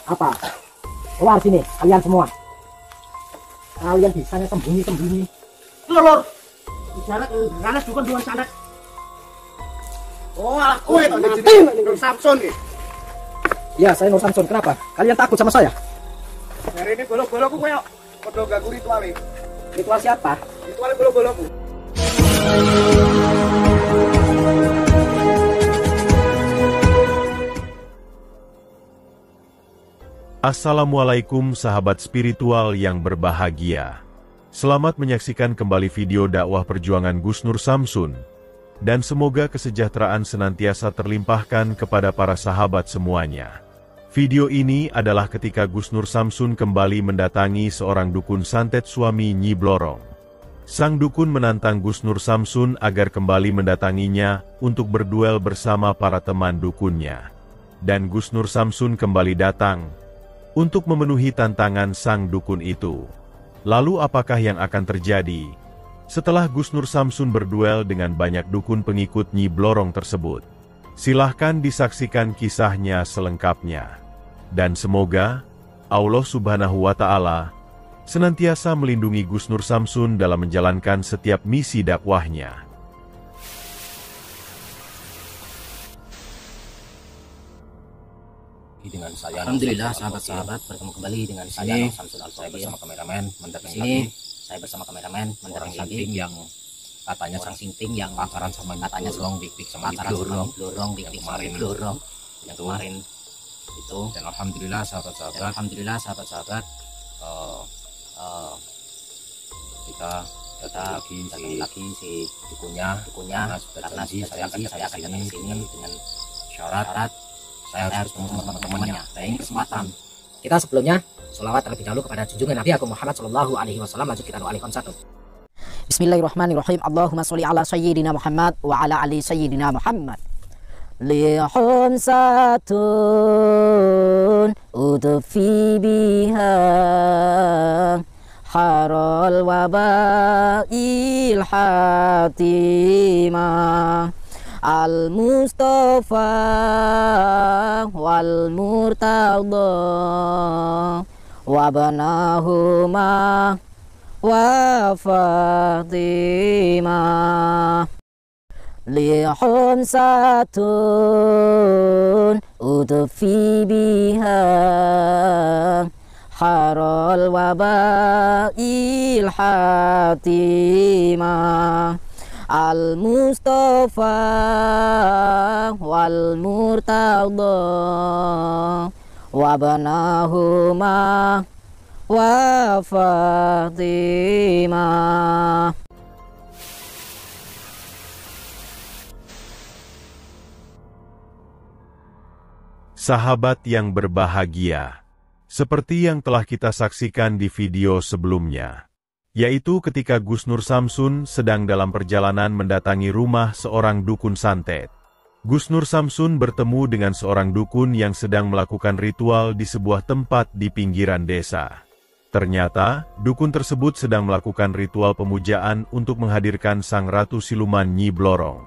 Apa? Keluar sini, kalian semua. Kalian bisanya sembunyi-sembunyi. Lor. Bicara ganas dukun duan santet. Oh, aku itu Nur Samsun nih. Ya, saya Nur Samsun. Kenapa? Kalian takut sama saya? Hari ini bolo-boloku koyo padha ganggu rituale. Ritual siapa? Rituale bolo-boloku. Assalamualaikum sahabat spiritual yang berbahagia. Selamat menyaksikan kembali video dakwah perjuangan Gus Nur Samsun. Dan semoga kesejahteraan senantiasa terlimpahkan kepada para sahabat semuanya. Video ini adalah ketika Gus Nur Samsun kembali mendatangi seorang dukun santet suami Nyi Blorong. Sang dukun menantang Gus Nur Samsun agar kembali mendatanginya untuk berduel bersama para teman dukunnya. Dan Gus Nur Samsun kembali datang untuk memenuhi tantangan sang dukun itu. Lalu apakah yang akan terjadi setelah Gus Nur Samsun berduel dengan banyak dukun pengikut Nyi Blorong tersebut? Silahkan disaksikan kisahnya selengkapnya. Dan semoga Allah Subhanahu wa Ta'ala senantiasa melindungi Gus Nur Samsun dalam menjalankan setiap misi dakwahnya. Dengan saya, alhamdulillah sahabat-sahabat, bertemu kembali dengan saya Samsul Al-Fawqiyah bersama kameramen mendatangi lagi. Saya bersama kameramen mendatangi lagi yang katanya sang sinting yang pacaran sama katanya dorong dik-dik sama dorong dik-dik yang kemarin itu. Dan alhamdulillah sahabat-sahabat, kita datang lagi si dukunnya karena saya akan datang ke sini dengan syarat saya harus ketemu sama teman-temannya. Nah, ini kesempatan. Kita sebelumnya sholawat terlebih dahulu kepada junjungan Nabi Agung Muhammad Shallallahu Alaihi Wasallam. Maju kita doakan satu. Bismillahirrahmanirrahim. Allahumma sholli ala sayyidina Muhammad wa ala ali sayyidina Muhammad. Lihum satun udfi biha harol wabail hatimah. Al-Mustafa wal-Murtada wabanahuma wa Fatimah. Lihum satun udfi biha harol wabail hatimah. Al-Mustafa wal-Murtada wabanahuma wa Fatimah. Sahabat yang berbahagia, seperti yang telah kita saksikan di video sebelumnya, yaitu ketika Gus Nur Samsun sedang dalam perjalanan mendatangi rumah seorang dukun santet. Gus Nur Samsun bertemu dengan seorang dukun yang sedang melakukan ritual di sebuah tempat di pinggiran desa. Ternyata, dukun tersebut sedang melakukan ritual pemujaan untuk menghadirkan sang ratu siluman Nyi Blorong.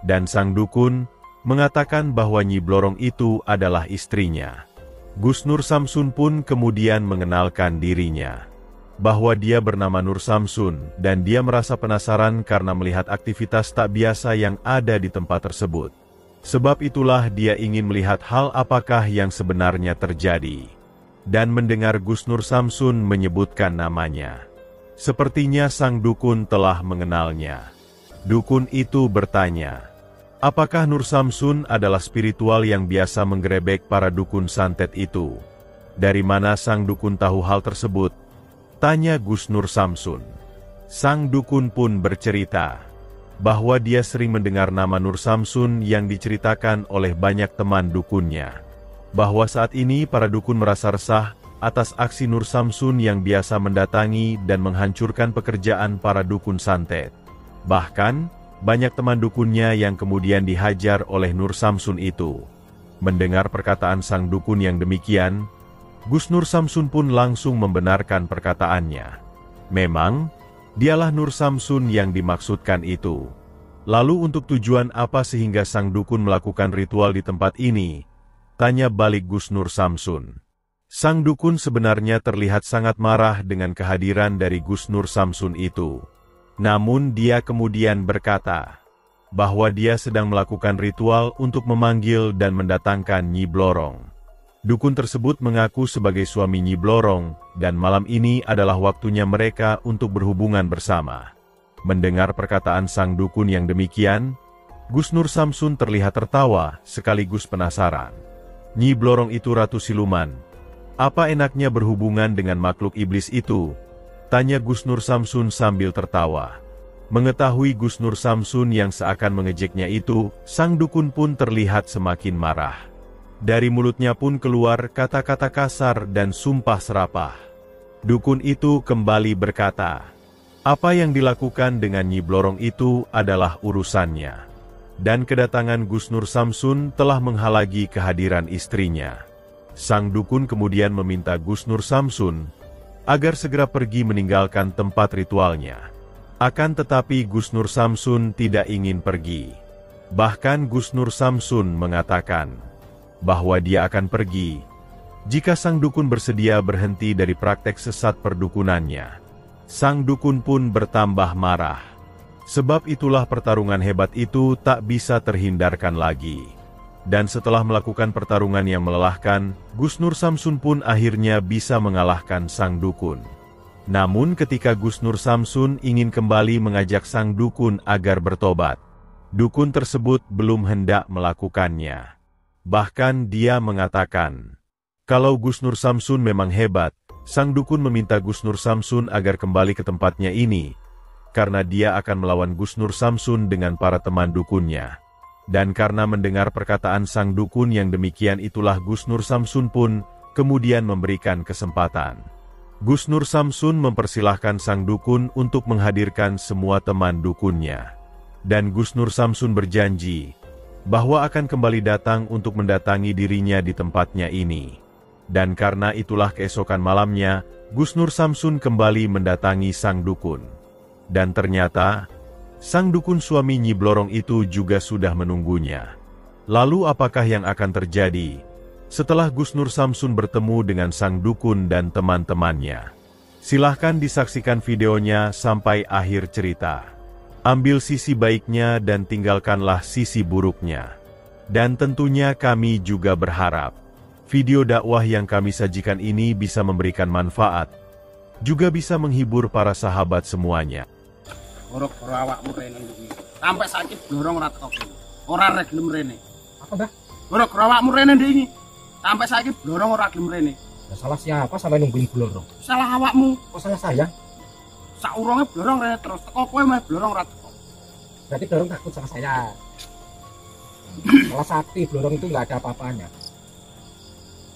Dan sang dukun mengatakan bahwa Nyi Blorong itu adalah istrinya. Gus Nur Samsun pun kemudian mengenalkan dirinya, bahwa dia bernama Nur Samsun, dan dia merasa penasaran karena melihat aktivitas tak biasa yang ada di tempat tersebut. Sebab itulah dia ingin melihat hal apakah yang sebenarnya terjadi. Dan mendengar Gus Nur Samsun menyebutkan namanya, sepertinya sang dukun telah mengenalnya. Dukun itu bertanya, apakah Nur Samsun adalah spiritual yang biasa menggerebek para dukun santet itu? Dari mana sang dukun tahu hal tersebut? Tanya Gus Nur Samsun. Sang dukun pun bercerita bahwa dia sering mendengar nama Nur Samsun yang diceritakan oleh banyak teman dukunnya. Bahwa saat ini para dukun merasa resah atas aksi Nur Samsun yang biasa mendatangi dan menghancurkan pekerjaan para dukun santet. Bahkan, banyak teman dukunnya yang kemudian dihajar oleh Nur Samsun itu. Mendengar perkataan sang dukun yang demikian, Gus Nur Samsun pun langsung membenarkan perkataannya. Memang, dialah Nur Samsun yang dimaksudkan itu. Lalu untuk tujuan apa sehingga sang dukun melakukan ritual di tempat ini? Tanya balik Gus Nur Samsun. Sang dukun sebenarnya terlihat sangat marah dengan kehadiran dari Gus Nur Samsun itu. Namun dia kemudian berkata bahwa dia sedang melakukan ritual untuk memanggil dan mendatangkan Nyi Blorong. Dukun tersebut mengaku sebagai suami Nyi Blorong, dan malam ini adalah waktunya mereka untuk berhubungan bersama. Mendengar perkataan sang dukun yang demikian, Gus Nur Samsun terlihat tertawa sekaligus penasaran. Nyi Blorong itu ratu siluman. Apa enaknya berhubungan dengan makhluk iblis itu? Tanya Gus Nur Samsun sambil tertawa. Mengetahui Gus Nur Samsun yang seakan mengejeknya itu, sang dukun pun terlihat semakin marah. Dari mulutnya pun keluar kata-kata kasar dan sumpah serapah. Dukun itu kembali berkata, apa yang dilakukan dengan Nyi Blorong itu adalah urusannya. Dan kedatangan Gus Nur Samsun telah menghalangi kehadiran istrinya. Sang dukun kemudian meminta Gus Nur Samsun agar segera pergi meninggalkan tempat ritualnya. Akan tetapi Gus Nur Samsun tidak ingin pergi. Bahkan Gus Nur Samsun mengatakan bahwa dia akan pergi jika sang dukun bersedia berhenti dari praktek sesat perdukunannya. Sang dukun pun bertambah marah. Sebab itulah pertarungan hebat itu tak bisa terhindarkan lagi. Dan setelah melakukan pertarungan yang melelahkan, Gus Nur Samsun pun akhirnya bisa mengalahkan sang dukun. Namun ketika Gus Nur Samsun ingin kembali mengajak sang dukun agar bertobat, dukun tersebut belum hendak melakukannya. Bahkan dia mengatakan, kalau Gus Nur Samsun memang hebat, sang dukun meminta Gus Nur Samsun agar kembali ke tempatnya ini, karena dia akan melawan Gus Nur Samsun dengan para teman dukunnya. Dan karena mendengar perkataan sang dukun yang demikian itulah Gus Nur Samsun pun kemudian memberikan kesempatan. Gus Nur Samsun mempersilahkan sang dukun untuk menghadirkan semua teman dukunnya. Dan Gus Nur Samsun berjanji bahwa akan kembali datang untuk mendatangi dirinya di tempatnya ini. Dan karena itulah keesokan malamnya, Gus Nur Samsun kembali mendatangi sang dukun. Dan ternyata, sang dukun suami Nyi Blorong itu juga sudah menunggunya. Lalu apakah yang akan terjadi setelah Gus Nur Samsun bertemu dengan sang dukun dan teman-temannya? Silahkan disaksikan videonya sampai akhir cerita. Ambil sisi baiknya dan tinggalkanlah sisi buruknya. Dan tentunya kami juga berharap video dakwah yang kami sajikan ini bisa memberikan manfaat, juga bisa menghibur para sahabat semuanya. Goro-goro awakmu rene iki. Sampai sakit blorong ora teko. Ora gelem rene. Apa, Mbah? Goro-goro awakmu rene ndek iki. Sampai sakit blorong ora gelem rene. Ya, salah siapa sampai nungguin Blorong? Salah awakmu. Kok salah saya? Saurunge blorong rene terus teko kowe meh blorong ora teko. Berarti Blorong takut sama saya. Salah sakti, Blorong itu nggak ada apa-apanya.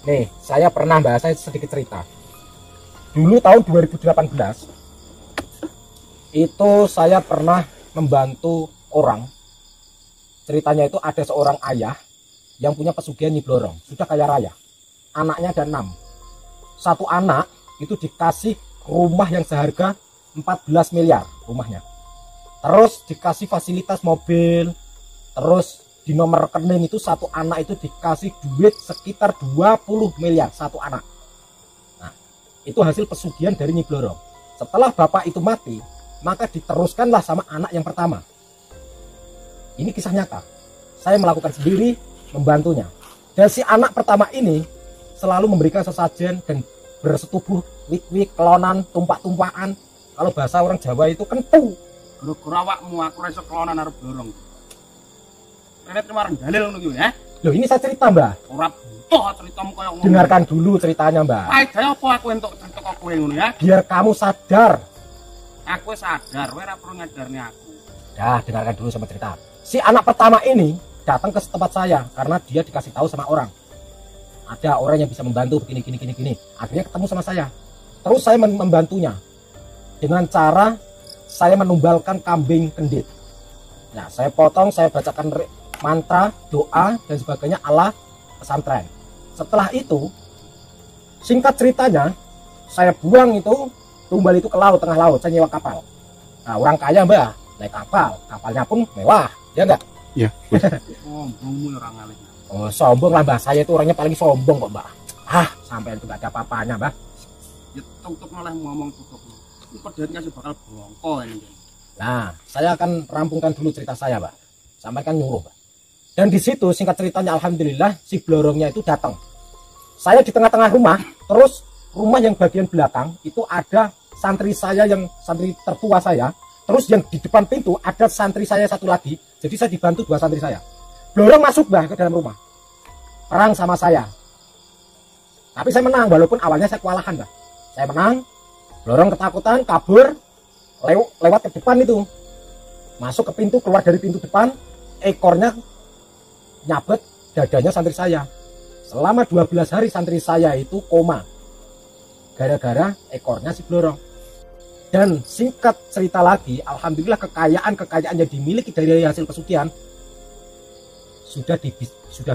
Nih, saya pernah Mbak, saya sedikit cerita. Dulu tahun 2018, itu saya pernah membantu orang. Ceritanya itu ada seorang ayah yang punya pesugihan Nyi Blorong, sudah kaya raya. Anaknya ada 6. Satu anak itu dikasih rumah yang seharga 14 miliar rumahnya. Terus dikasih fasilitas mobil. Terus di nomor rekening itu satu anak itu dikasih duit sekitar 20 miliar satu anak. Nah, itu hasil pesugihan dari Nyi Blorong. Setelah bapak itu mati, maka diteruskanlah sama anak yang pertama. Ini kisah nyata. Saya melakukan sendiri, membantunya. Dan si anak pertama ini selalu memberikan sesajen dan bersetubuh, wik-wik, kelonan, tumpak-tumpakan. Kalau bahasa orang Jawa itu kentu. Goro-goro awakmu aku ora iso kelonan arep blorong. Rene terima dalil ngono ki ya. Loh, ini saya cerita, Mbah. Ora butuh ceritamu koyo ngono. Dengarkan dulu ceritanya, Mbah. Faedahe apa aku entuk cerita kok kowe ngono ya? Biar kamu sadar. Aku sadar, kowe ora perlu ngajarne aku. Ya, dengarkan dulu sama cerita. Si anak pertama ini datang ke tempat saya karena dia dikasih tahu sama orang. Ada orang yang bisa membantu begini. Akhirnya ketemu sama saya. Terus saya membantunya dengan cara saya menumbalkan kambing kendit. Nah, saya potong, saya bacakan mantra, doa dan sebagainya ala pesantren. Setelah itu, singkat ceritanya, saya buang itu tumbal itu ke laut, tengah laut. Saya nyewa kapal. Nah, orang kaya, Mbak, naik kapal, kapalnya pun mewah, ya enggak? Ya. Sombongmu orang ngalih. Oh, sombong lah Mbah, saya itu orangnya paling sombong kok Mbah. Sampai itu gak ada apa-apanya Mbah. Ya tutup malah ngomong tutup. Ini perdebatnya sih bakal bongko ini. Nah, saya akan rampungkan dulu cerita saya Mbah. Sampai kan nyuruh Mbah. Dan di situ singkat ceritanya alhamdulillah si blorongnya itu datang. Saya di tengah-tengah rumah, terus rumah yang bagian belakang itu ada santri saya yang santri tertua saya. Terus yang di depan pintu ada santri saya satu lagi. Jadi saya dibantu 2 santri saya. Blorong masuk Mbah ke dalam rumah. Perang sama saya. Tapi saya menang walaupun awalnya saya kewalahan Mbah. Saya menang. Blorong ketakutan, kabur. Lewat ke depan itu. Masuk ke pintu, keluar dari pintu depan. Ekornya nyabet dadanya santri saya. Selama 12 hari santri saya itu koma. Gara-gara ekornya si blorong. Dan singkat cerita lagi, alhamdulillah kekayaan yang dimiliki dari hasil pesugihan sudah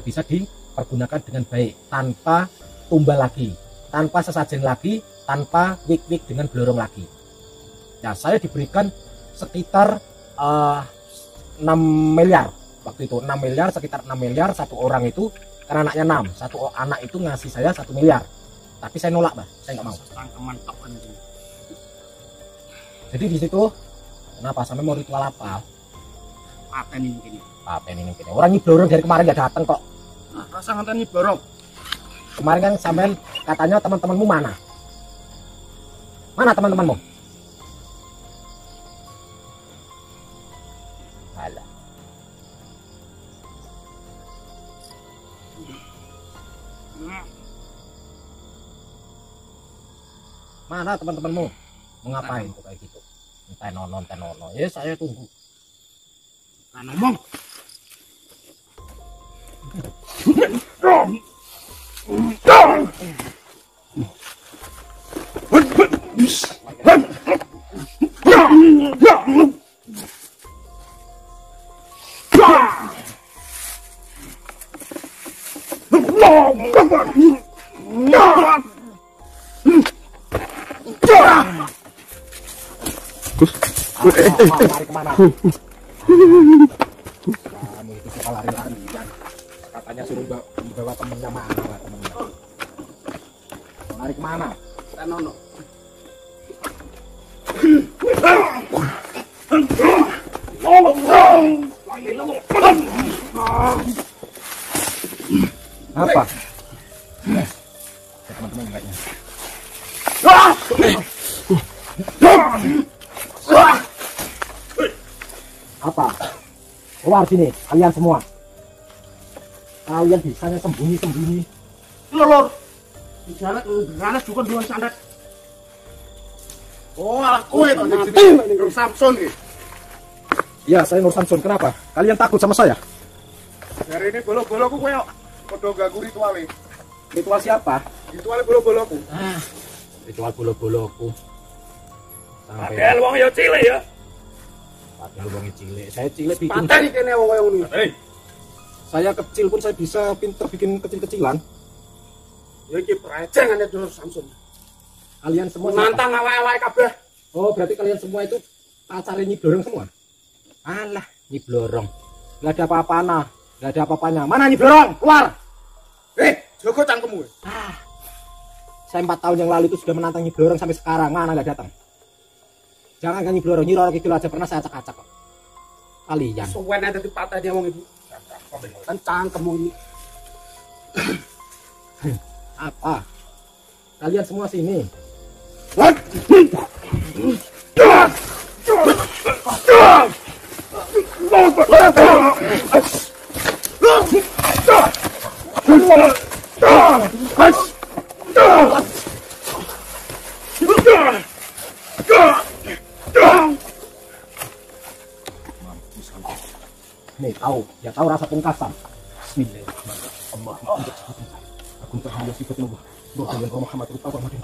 bisa dipergunakan dengan baik, tanpa tumbal lagi, tanpa sesajen lagi, tanpa wik-wik dengan blorong lagi. Nah, saya diberikan sekitar 6 miliar waktu itu, 6 miliar, sekitar 6 miliar satu orang itu, karena anaknya 6, satu anak itu ngasih saya 1 miliar, tapi saya nolak Mbah, saya nggak mau. Jadi di situ kenapa sampai mau ritual apa? Paten ini gini. Paten ini gini. Orang Nyiblorong dari kemarin nggak datang kok. Nah, rasa nganten Nyiblorong. Kemarin kan sampai katanya teman-temanmu mana? Mana teman-temanmu? Alah. Mana teman-temanmu? Mengapain tuh kayak gitu? Tenono. Ya saya tunggu. Kan ngomong. Lari kemana? Kamu itu suka lari-larian. Katanya suruh bawa temennya, mana temennya? Lari kemana? Tenono. Apa? Teman-teman kayaknya. Apa? Keluar sini, kalian semua. Kalian bisanya sembunyi-sembunyi. Lor. Di sana juga dua sandat. Oh, aku itu Nur Samson iki. Ya, saya Nur Samson. Kenapa? Kalian takut sama saya? Hari ini bolo-boloku koyo padha ganggu rituale. Ritual siapa? Rituale bolo-boloku. Ritual bolo-boloku. Padahal wong ya cilik ya. Padahal wong cilik. Saya cilik bikin. Pateni kene wong koyo ngono. Saya kecil pun saya bisa pinter bikin kecil-kecilan. Ya iki prajengan Nur Samson. Kalian semua nantang awake-awake kabeh. Oh, berarti kalian semua itu pacarnya Nyiblorong semua? Alah, Nyiblorong. Enggak ada apa-apanya. Enggak ada apa-apanya. Mana Nyiblorong? Keluar. Jogo cangkemmu. Saya 4 tahun yang lalu itu sudah menantang Nyiblorong sampai sekarang. Mana enggak datang? Jangan kan Nyiblorong, Nyi Roro Kidul aja pernah saya acak-acak kok. Kalian. Suwen ada di patah dia wong ibu. Kan cangkemmu ini. Apa? Kalian semua sini. What? Nih tahu, ya tahu rasa pungkasan. Bismillahirrahmanirrahim. Aku terhalu sifat Allah. Doa yang Muhammad itu apa macam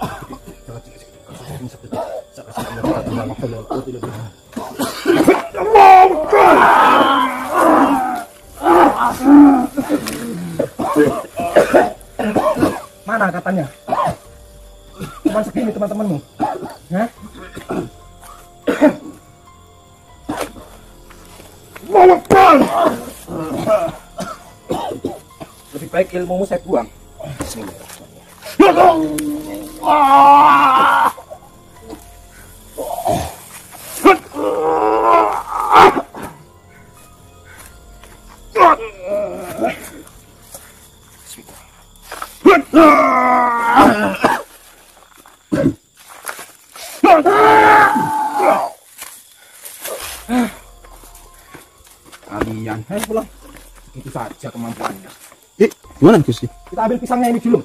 mana katanya? Cuma segini teman-temanmu. Hah? Lebih baik ilmumu saya buang. Kalian, ayo pulang. Itu saja kemampuannya. Gimana Gus? Kita ambil pisangnya ini dulu.